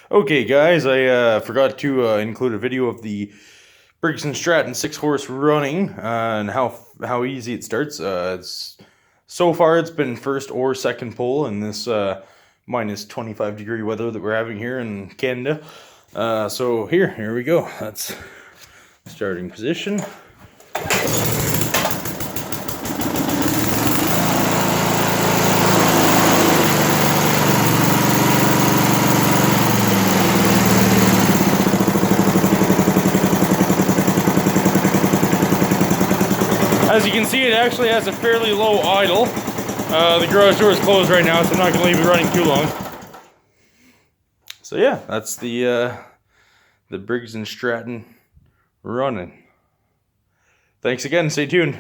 Okay, guys, I forgot to include a video of the Briggs and Stratton 6-horse running and how easy it starts. So far it's been first or second pull in this minus 25-degree weather that we're having here in Canada. So here we go. That's starting position. As you can see, it actually has a fairly low idle. The garage door is closed right now, so I'm not going to leave it running too long. So yeah, that's the Briggs and Stratton running. Thanks again, stay tuned.